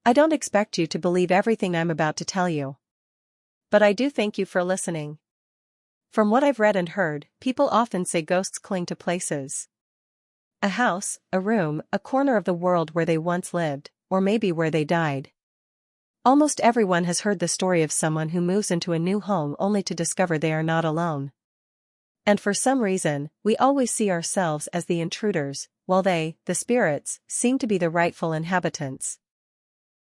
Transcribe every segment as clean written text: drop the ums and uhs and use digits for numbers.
I don't expect you to believe everything I'm about to tell you. But I do thank you for listening. From what I've read and heard, people often say ghosts cling to places. A house, a room, a corner of the world where they once lived, or maybe where they died. Almost everyone has heard the story of someone who moves into a new home only to discover they are not alone. And for some reason, we always see ourselves as the intruders, while they, the spirits, seem to be the rightful inhabitants.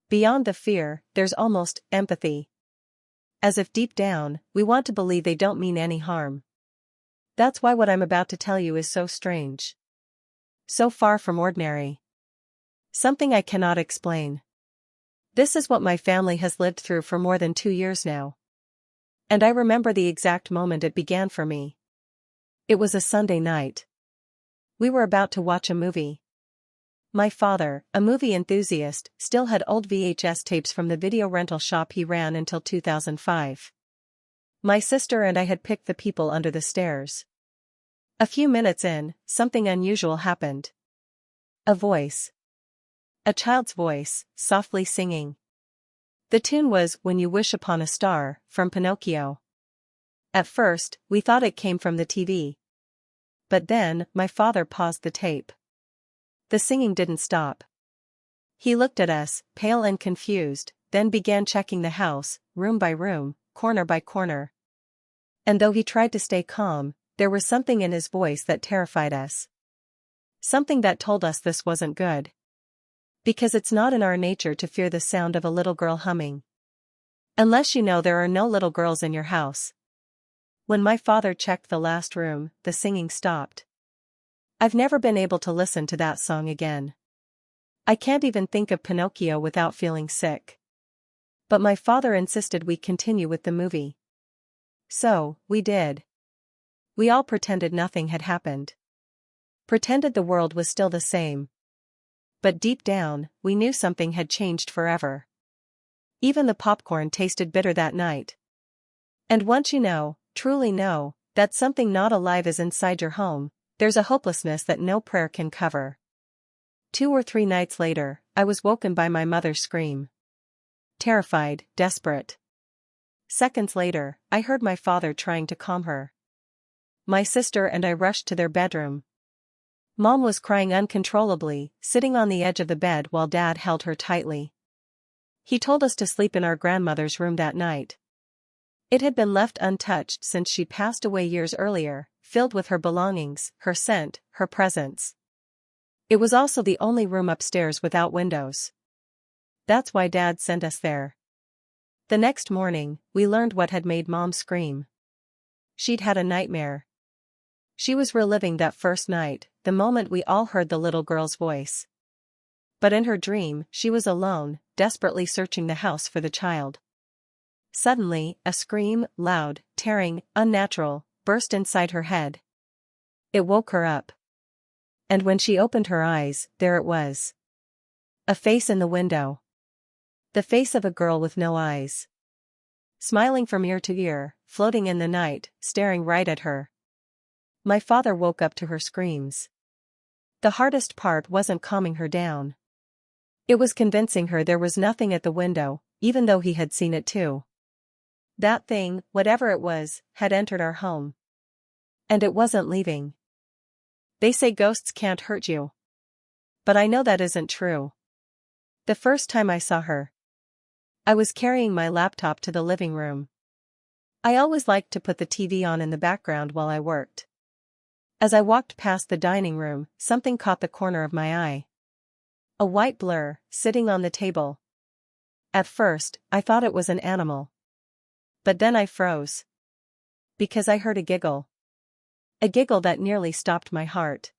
Beyond the fear, there's almost empathy. As if deep down, we want to believe they don't mean any harm. That's why what I'm about to tell you is so strange. So far from ordinary. Something I cannot explain. This is what my family has lived through for more than 2 years now. And I remember the exact moment it began for me. It was a Sunday night. We were about to watch a movie. My father, a movie enthusiast, still had old VHS tapes from the video rental shop he ran until 2005. My sister and I had picked the people under the stairs. A few minutes in, something unusual happened. A voice. A child's voice, softly singing. The tune was "When You Wish Upon a Star," from Pinocchio. At first, we thought it came from the TV. But then, my father paused the tape. The singing didn't stop. He looked at us, pale and confused, then began checking the house, room by room, corner by corner. And though he tried to stay calm, there was something in his voice that terrified us. Something that told us this wasn't good. Because it's not in our nature to fear the sound of a little girl humming. Unless you know there are no little girls in your house. When my father checked the last room, the singing stopped. I've never been able to listen to that song again. I can't even think of Pinocchio without feeling sick. But my father insisted we continue with the movie. So, we did. We all pretended nothing had happened. Pretended the world was still the same. But deep down, we knew something had changed forever. Even the popcorn tasted bitter that night. And once you know, truly know, that something not alive is inside your home, there's a hopelessness that no prayer can cover. 2 or 3 nights later, I was woken by my mother's scream. Terrified, desperate. Seconds later, I heard my father trying to calm her. My sister and I rushed to their bedroom. Mom was crying uncontrollably, sitting on the edge of the bed while Dad held her tightly. He told us to sleep in our grandmother's room that night. It had been left untouched since she passed away years earlier, filled with her belongings, her scent, her presence. It was also the only room upstairs without windows. That's why Dad sent us there. The next morning, we learned what had made Mom scream. She'd had a nightmare. She was reliving that first night, the moment we all heard the little girl's voice. But in her dream, she was alone, desperately searching the house for the child. Suddenly, a scream, loud, tearing, unnatural, burst inside her head. It woke her up. And when she opened her eyes, there it was. A face in the window. The face of a girl with no eyes. Smiling from ear to ear, floating in the night, staring right at her. My father woke up to her screams. The hardest part wasn't calming her down. It was convincing her there was nothing at the window, even though he had seen it too. That thing, whatever it was, had entered our home. And it wasn't leaving. They say ghosts can't hurt you. But I know that isn't true. The first time I saw her, I was carrying my laptop to the living room. I always liked to put the TV on in the background while I worked. As I walked past the dining room, something caught the corner of my eye. A white blur, sitting on the table. At first, I thought it was an animal. But then I froze. Because I heard a giggle. A giggle that nearly stopped my heart.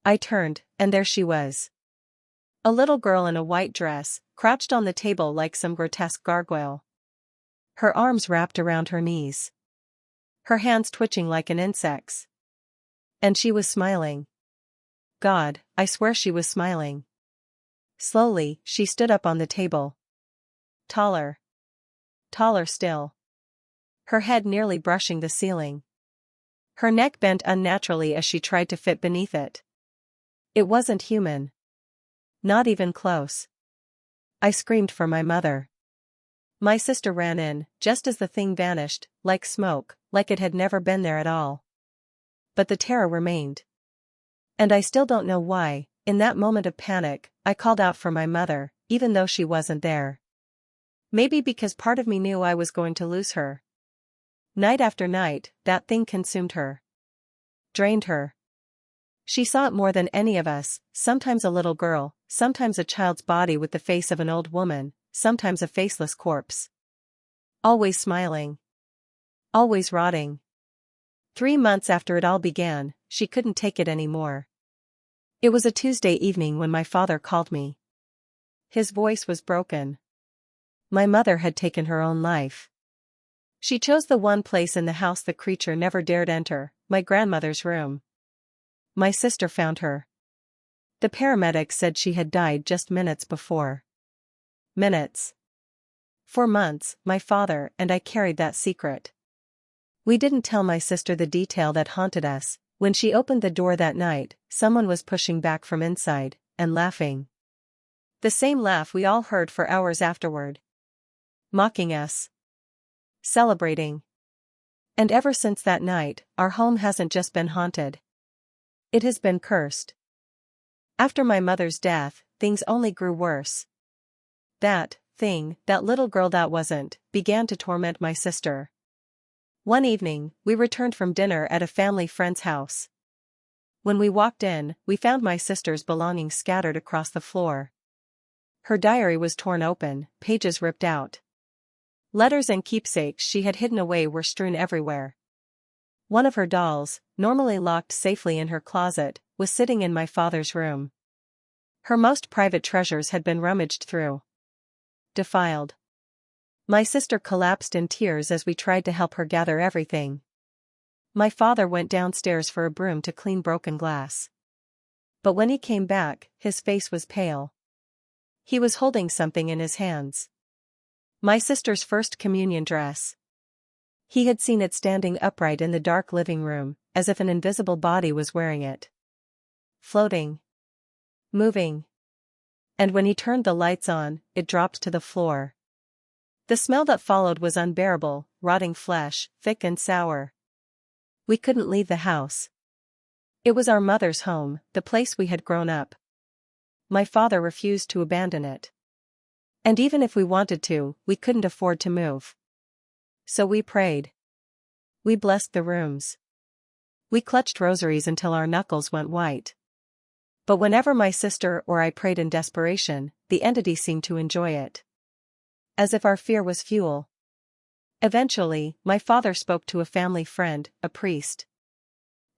I turned, and there she was. A little girl in a white dress, crouched on the table like some grotesque gargoyle. Her arms wrapped around her knees. Her hands twitching like an insect's. And she was smiling. God, I swear she was smiling. Slowly, she stood up on the table. Taller. Taller still. Her head nearly brushing the ceiling. Her neck bent unnaturally as she tried to fit beneath it. It wasn't human. Not even close. I screamed for my mother. My sister ran in, just as the thing vanished, like smoke, like it had never been there at all. But the terror remained. And I still don't know why, in that moment of panic, I called out for my mother, even though she wasn't there. Maybe because part of me knew I was going to lose her. Night after night, that thing consumed her. Drained her. She saw it more than any of us, sometimes a little girl, sometimes a child's body with the face of an old woman, sometimes a faceless corpse. Always smiling. Always rotting. 3 months after it all began, she couldn't take it anymore. It was a Tuesday evening when my father called me. His voice was broken. My mother had taken her own life. She chose the one place in the house the creature never dared enter, my grandmother's room. My sister found her. The paramedics said she had died just minutes before. Minutes. For months, my father and I carried that secret. We didn't tell my sister the detail that haunted us. When she opened the door that night, someone was pushing back from inside, and laughing. The same laugh we all heard for hours afterward. Mocking us. Celebrating. And ever since that night, our home hasn't just been haunted. It has been cursed. After my mother's death, things only grew worse. That thing, that little girl that wasn't, began to torment my sister. One evening, we returned from dinner at a family friend's house. When we walked in, we found my sister's belongings scattered across the floor. Her diary was torn open, pages ripped out. Letters and keepsakes she had hidden away were strewn everywhere. One of her dolls, normally locked safely in her closet, was sitting in my father's room. Her most private treasures had been rummaged through. Defiled. My sister collapsed in tears as we tried to help her gather everything. My father went downstairs for a broom to clean broken glass. But when he came back, his face was pale. He was holding something in his hands. My sister's first communion dress. He had seen it standing upright in the dark living room, as if an invisible body was wearing it. Floating. Moving. And when he turned the lights on, it dropped to the floor. The smell that followed was unbearable, rotting flesh, thick and sour. We couldn't leave the house. It was our mother's home, the place we had grown up. My father refused to abandon it. And even if we wanted to, we couldn't afford to move. So we prayed. We blessed the rooms. We clutched rosaries until our knuckles went white. But whenever my sister or I prayed in desperation, the entity seemed to enjoy it. As if our fear was fuel. Eventually, my father spoke to a family friend, a priest.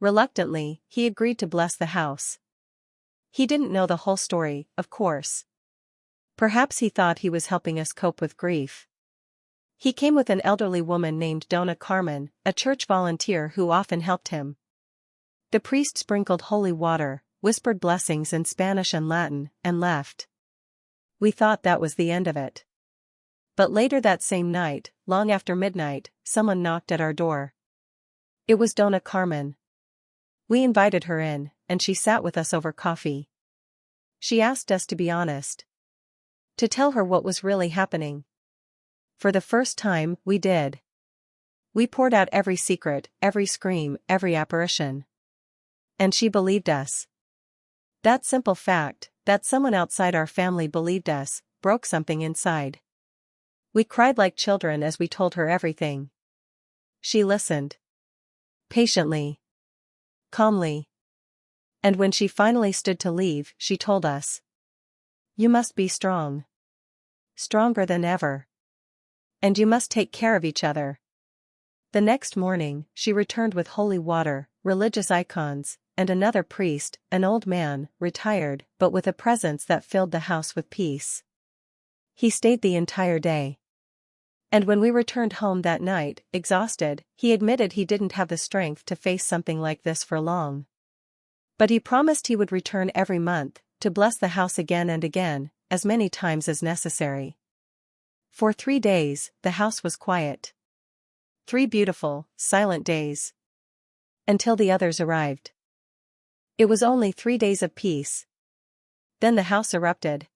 Reluctantly, he agreed to bless the house. He didn't know the whole story, of course. Perhaps he thought he was helping us cope with grief. He came with an elderly woman named Dona Carmen, a church volunteer who often helped him. The priest sprinkled holy water, whispered blessings in Spanish and Latin, and left. We thought that was the end of it. But later that same night, long after midnight, someone knocked at our door. It was Dona Carmen. We invited her in, and she sat with us over coffee. She asked us to be honest. To tell her what was really happening. For the first time, we did. We poured out every secret, every scream, every apparition. And she believed us. That simple fact, that someone outside our family believed us, broke something inside. We cried like children as we told her everything. She listened. Patiently. Calmly. And when she finally stood to leave, she told us. You must be strong. Stronger than ever. And you must take care of each other. The next morning, she returned with holy water, religious icons, and another priest, an old man, retired, but with a presence that filled the house with peace. He stayed the entire day. And when we returned home that night, exhausted, he admitted he didn't have the strength to face something like this for long. But he promised he would return every month, to bless the house again and again, as many times as necessary. For 3 days, the house was quiet. 3 beautiful, silent days. Until the others arrived. It was only 3 days of peace. Then the house erupted.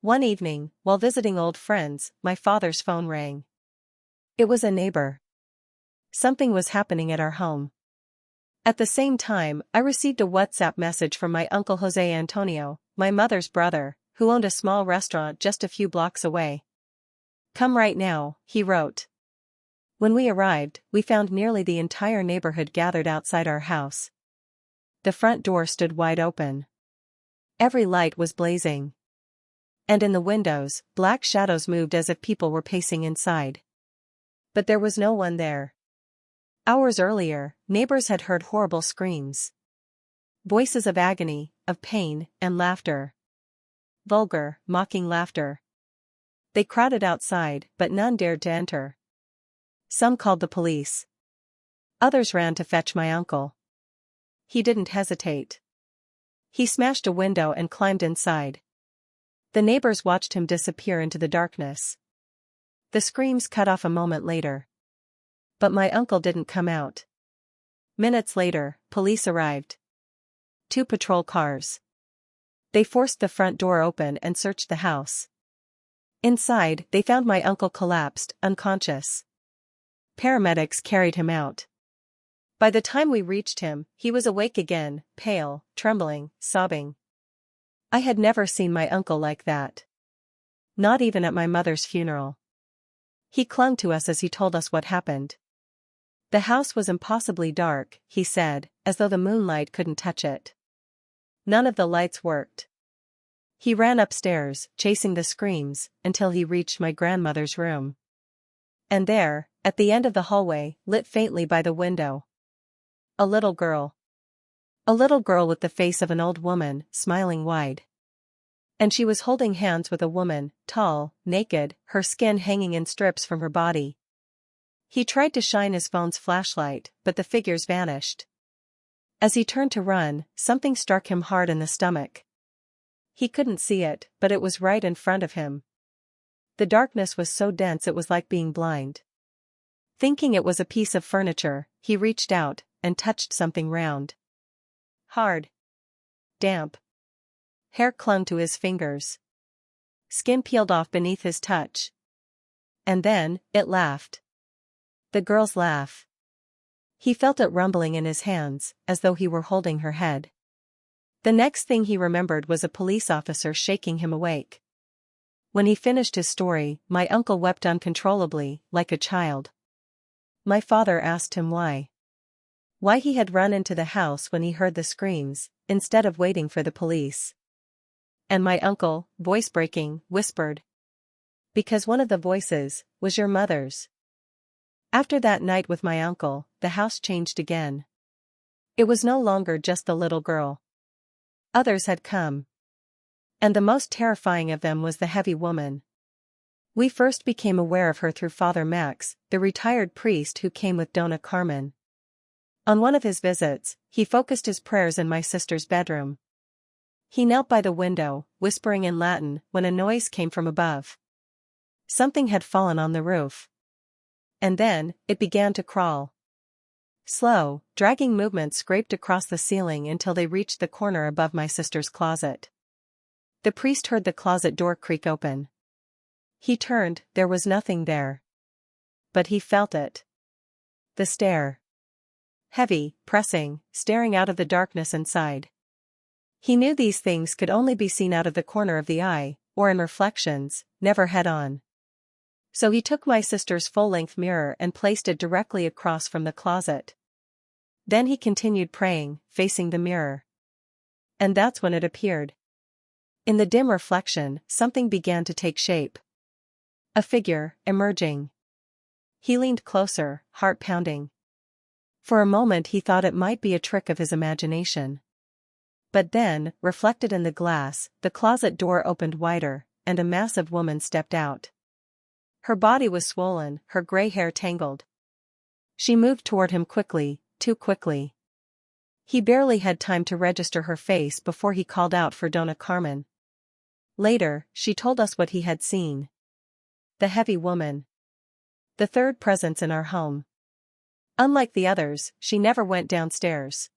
One evening, while visiting old friends, my father's phone rang. It was a neighbor. Something was happening at our home. At the same time, I received a WhatsApp message from my uncle Jose Antonio, my mother's brother, who owned a small restaurant just a few blocks away. "Come right now," he wrote. When we arrived, we found nearly the entire neighborhood gathered outside our house. The front door stood wide open. Every light was blazing. And in the windows, black shadows moved as if people were pacing inside. But there was no one there. Hours earlier, neighbors had heard horrible screams. Voices of agony, of pain, and laughter. Vulgar, mocking laughter. They crowded outside, but none dared to enter. Some called the police. Others ran to fetch my uncle. He didn't hesitate. He smashed a window and climbed inside. The neighbors watched him disappear into the darkness. The screams cut off a moment later. But my uncle didn't come out. Minutes later, police arrived. 2 patrol cars. They forced the front door open and searched the house. Inside, they found my uncle collapsed, unconscious. Paramedics carried him out. By the time we reached him, he was awake again, pale, trembling, sobbing. I had never seen my uncle like that. Not even at my mother's funeral. He clung to us as he told us what happened. The house was impossibly dark, he said, as though the moonlight couldn't touch it. None of the lights worked. He ran upstairs, chasing the screams, until he reached my grandmother's room. And there, at the end of the hallway, lit faintly by the window, a little girl. A little girl with the face of an old woman, smiling wide. And she was holding hands with a woman, tall, naked, her skin hanging in strips from her body. He tried to shine his phone's flashlight, but the figures vanished. As he turned to run, something struck him hard in the stomach. He couldn't see it, but it was right in front of him. The darkness was so dense it was like being blind. Thinking it was a piece of furniture, he reached out and touched something round. Hard. Damp. Hair clung to his fingers. Skin peeled off beneath his touch. And then, it laughed. The girl's laugh. He felt it rumbling in his hands, as though he were holding her head. The next thing he remembered was a police officer shaking him awake. When he finished his story, my uncle wept uncontrollably, like a child. My father asked him why. Why he had run into the house when he heard the screams, instead of waiting for the police. And my uncle, voice breaking, whispered. Because one of the voices was your mother's. After that night with my uncle, the house changed again. It was no longer just the little girl. Others had come. And the most terrifying of them was the heavy woman. We first became aware of her through Father Max, the retired priest who came with Dona Carmen. On one of his visits, he focused his prayers in my sister's bedroom. He knelt by the window, whispering in Latin, when a noise came from above. Something had fallen on the roof. And then, it began to crawl. Slow, dragging movements scraped across the ceiling until they reached the corner above my sister's closet. The priest heard the closet door creak open. He turned, there was nothing there. But he felt it. The stare. Heavy, pressing, staring out of the darkness inside. He knew these things could only be seen out of the corner of the eye, or in reflections, never head-on. So he took my sister's full-length mirror and placed it directly across from the closet. Then he continued praying, facing the mirror. And that's when it appeared. In the dim reflection, something began to take shape. A figure, emerging. He leaned closer, heart pounding. For a moment he thought it might be a trick of his imagination. But then, reflected in the glass, the closet door opened wider, and a massive woman stepped out. Her body was swollen, her gray hair tangled. She moved toward him quickly, too quickly. He barely had time to register her face before he called out for Dona Carmen. Later, she told us what he had seen. The heavy woman. The third presence in our home. Unlike the others, she never went downstairs.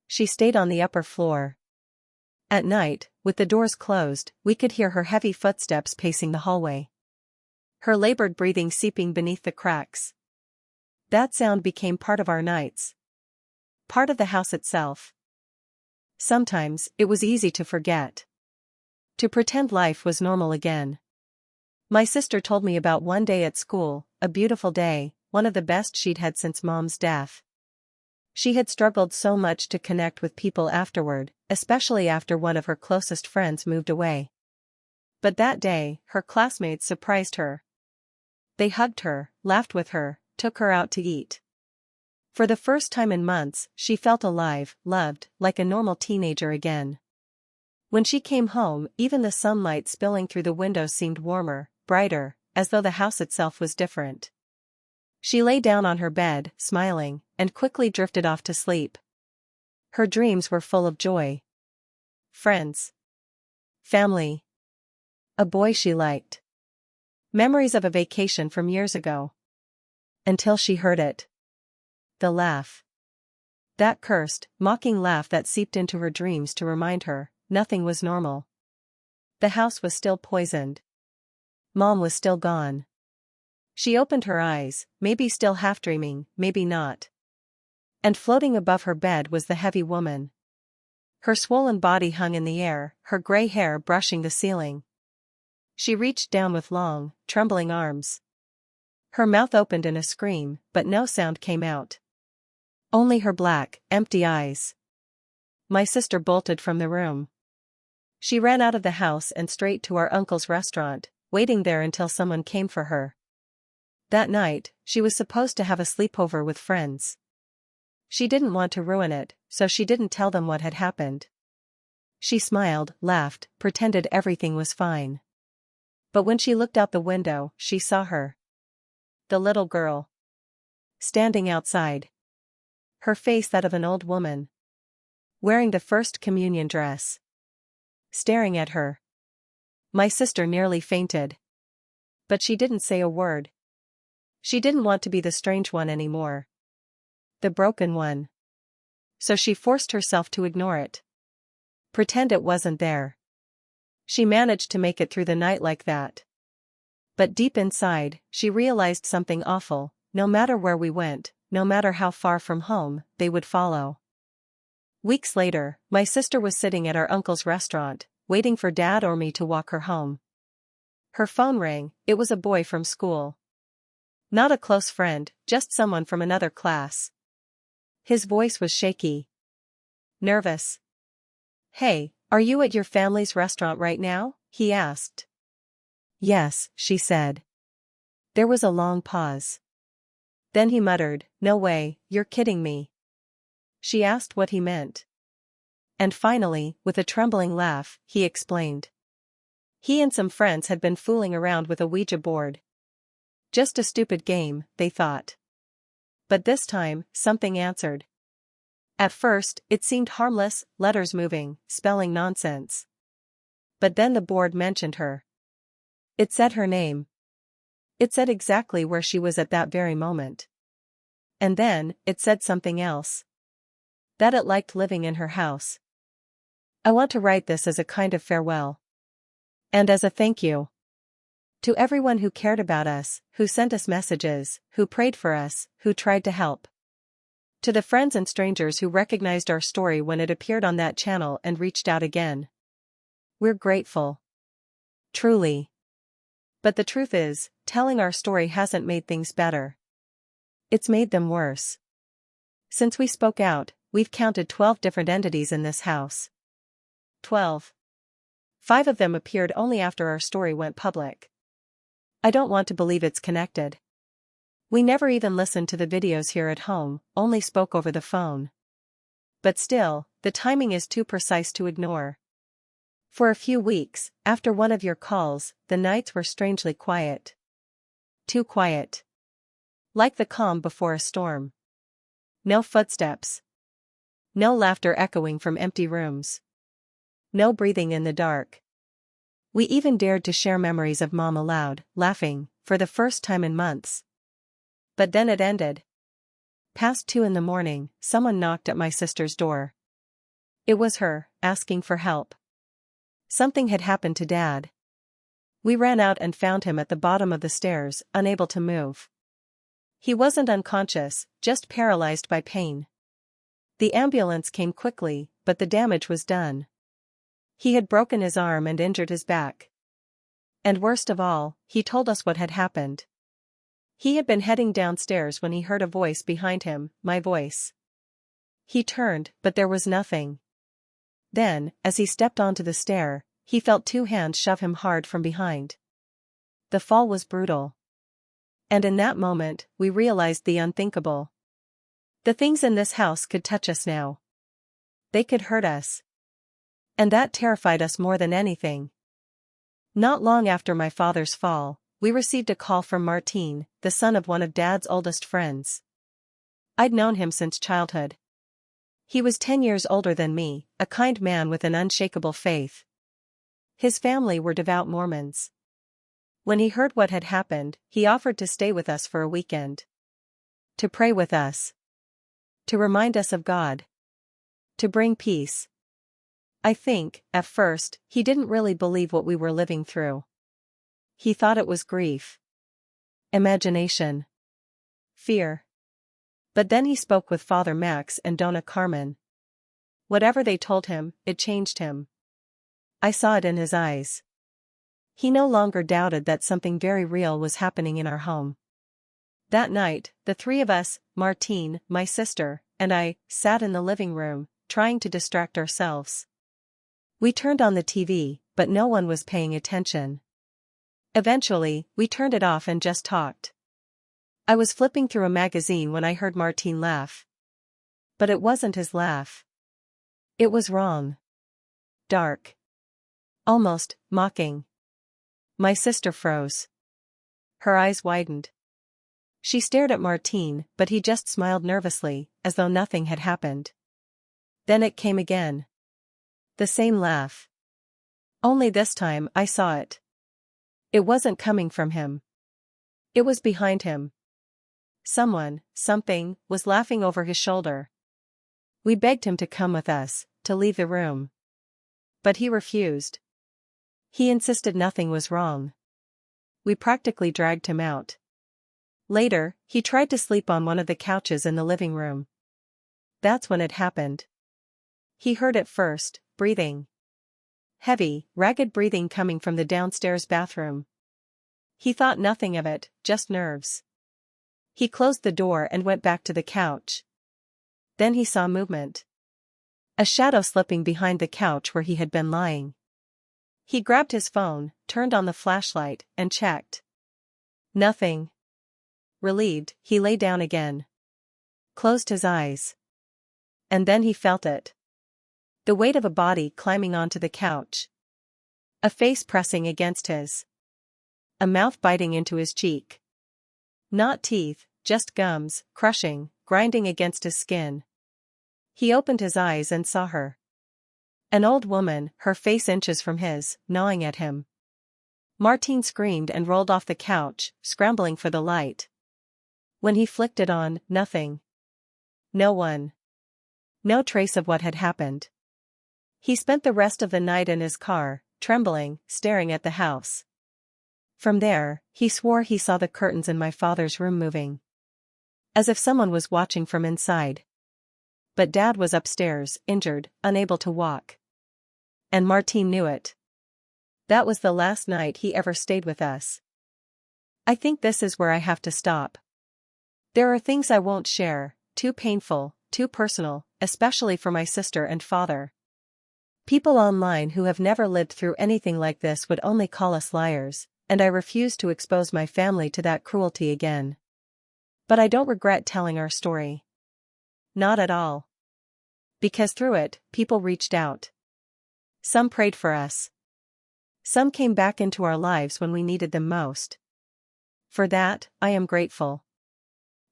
She stayed on the upper floor. At night, with the doors closed, we could hear her heavy footsteps pacing the hallway. Her labored breathing seeping beneath the cracks. That sound became part of our nights. Part of the house itself. Sometimes, it was easy to forget. To pretend life was normal again. My sister told me about one day at school, a beautiful day, one of the best she'd had since Mom's death. She had struggled so much to connect with people afterward, especially after one of her closest friends moved away. But that day, her classmates surprised her. They hugged her, laughed with her, took her out to eat. For the first time in months, she felt alive, loved, like a normal teenager again. When she came home, even the sunlight spilling through the window seemed warmer, brighter, as though the house itself was different. She lay down on her bed, smiling, and quickly drifted off to sleep. Her dreams were full of joy. Friends. Family. A boy she liked. Memories of a vacation from years ago. Until she heard it. The laugh. That cursed, mocking laugh that seeped into her dreams to remind her, nothing was normal. The house was still poisoned. Mom was still gone. She opened her eyes, maybe still half dreaming, maybe not. And floating above her bed was the heavy woman. Her swollen body hung in the air, her gray hair brushing the ceiling. She reached down with long, trembling arms. Her mouth opened in a scream, but no sound came out. Only her black, empty eyes. My sister bolted from the room. She ran out of the house and straight to our uncle's restaurant, waiting there until someone came for her. That night, she was supposed to have a sleepover with friends. She didn't want to ruin it, so she didn't tell them what had happened. She smiled, laughed, pretended everything was fine. But when she looked out the window, she saw her. The little girl. Standing outside. Her face that of an old woman. Wearing the first communion dress. Staring at her. My sister nearly fainted. But she didn't say a word. She didn't want to be the strange one anymore. The broken one. So she forced herself to ignore it. Pretend it wasn't there. She managed to make it through the night like that. But deep inside, she realized something awful: no matter where we went, no matter how far from home, they would follow. Weeks later, my sister was sitting at our uncle's restaurant, waiting for Dad or me to walk her home. Her phone rang. It was a boy from school. Not a close friend, just someone from another class. His voice was shaky. Nervous. "Hey, are you at your family's restaurant right now?" he asked. "Yes," she said. There was a long pause. Then he muttered, "No way, you're kidding me." She asked what he meant. And finally, with a trembling laugh, he explained. He and some friends had been fooling around with a Ouija board. Just a stupid game, they thought. But this time, something answered. At first, it seemed harmless, letters moving, spelling nonsense. But then the board mentioned her. It said her name. It said exactly where she was at that very moment. And then, it said something else. That it liked living in her house. I want to write this as a kind of farewell. And as a thank you. To everyone who cared about us, who sent us messages, who prayed for us, who tried to help. To the friends and strangers who recognized our story when it appeared on that channel and reached out again. We're grateful. Truly. But the truth is, telling our story hasn't made things better. It's made them worse. Since we spoke out, we've counted 12 different entities in this house. 12. 5 of them appeared only after our story went public. I don't want to believe it's connected. We never even listened to the videos here at home, only spoke over the phone. But still, the timing is too precise to ignore. For a few weeks, after one of your calls, the nights were strangely quiet. Too quiet. Like the calm before a storm. No footsteps. No laughter echoing from empty rooms. No breathing in the dark. We even dared to share memories of Mom aloud, laughing, for the first time in months. But then it ended. Past 2 in the morning, someone knocked at my sister's door. It was her, asking for help. Something had happened to Dad. We ran out and found him at the bottom of the stairs, unable to move. He wasn't unconscious, just paralyzed by pain. The ambulance came quickly, but the damage was done. He had broken his arm and injured his back. And worst of all, he told us what had happened. He had been heading downstairs when he heard a voice behind him, my voice. He turned, but there was nothing. Then, as he stepped onto the stair, he felt two hands shove him hard from behind. The fall was brutal. And in that moment, we realized the unthinkable. The things in this house could touch us now. They could hurt us. And that terrified us more than anything. Not long after my father's fall, we received a call from Martin, the son of one of Dad's oldest friends. I'd known him since childhood. He was 10 years older than me, a kind man with an unshakable faith. His family were devout Mormons. When he heard what had happened, he offered to stay with us for a weekend. To pray with us. To remind us of God. To bring peace. I think, at first, he didn't really believe what we were living through. He thought it was grief. Imagination. Fear. But then he spoke with Father Max and Donna Carmen. Whatever they told him, it changed him. I saw it in his eyes. He no longer doubted that something very real was happening in our home. That night, the three of us, Martine, my sister, and I, sat in the living room, trying to distract ourselves. We turned on the TV, but no one was paying attention. Eventually, we turned it off and just talked. I was flipping through a magazine when I heard Martine laugh. But it wasn't his laugh. It was wrong. Dark. Almost mocking. My sister froze. Her eyes widened. She stared at Martine, but he just smiled nervously, as though nothing had happened. Then it came again. The same laugh. Only this time I saw it. It wasn't coming from him. It was behind him. Someone, something, was laughing over his shoulder. We begged him to come with us, to leave the room. But he refused. He insisted nothing was wrong. We practically dragged him out. Later, he tried to sleep on one of the couches in the living room. That's when it happened. He heard it first, breathing. Heavy, ragged breathing coming from the downstairs bathroom. He thought nothing of it, just nerves. He closed the door and went back to the couch. Then he saw movement. A shadow slipping behind the couch where he had been lying. He grabbed his phone, turned on the flashlight, and checked. Nothing. Relieved, he lay down again. Closed his eyes. And then he felt it. The weight of a body climbing onto the couch. A face pressing against his. A mouth biting into his cheek. Not teeth, just gums, crushing, grinding against his skin. He opened his eyes and saw her. An old woman, her face inches from his, gnawing at him. Martine screamed and rolled off the couch, scrambling for the light. When he flicked it on, nothing. No one. No trace of what had happened. He spent the rest of the night in his car, trembling, staring at the house. From there, he swore he saw the curtains in my father's room moving. As if someone was watching from inside. But Dad was upstairs, injured, unable to walk. And Martine knew it. That was the last night he ever stayed with us. I think this is where I have to stop. There are things I won't share, too painful, too personal, especially for my sister and father. People online who have never lived through anything like this would only call us liars, and I refuse to expose my family to that cruelty again. But I don't regret telling our story. Not at all. Because through it, people reached out. Some prayed for us. Some came back into our lives when we needed them most. For that, I am grateful.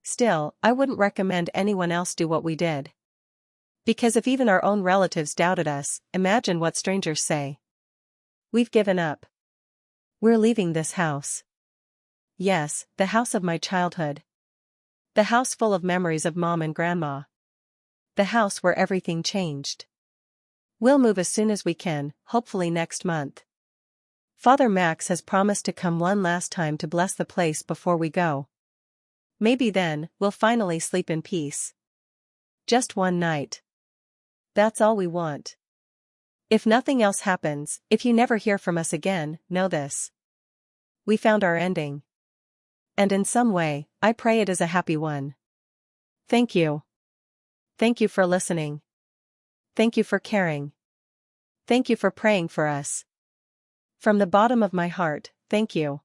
Still, I wouldn't recommend anyone else do what we did. Because if even our own relatives doubted us, imagine what strangers say. We've given up. We're leaving this house. Yes, the house of my childhood. The house full of memories of Mom and Grandma. The house where everything changed. We'll move as soon as we can, hopefully next month. Father Max has promised to come one last time to bless the place before we go. Maybe then, we'll finally sleep in peace. Just one night. That's all we want. If nothing else happens, if you never hear from us again, know this. We found our ending. And in some way, I pray it is a happy one. Thank you. Thank you for listening. Thank you for caring. Thank you for praying for us. From the bottom of my heart, thank you.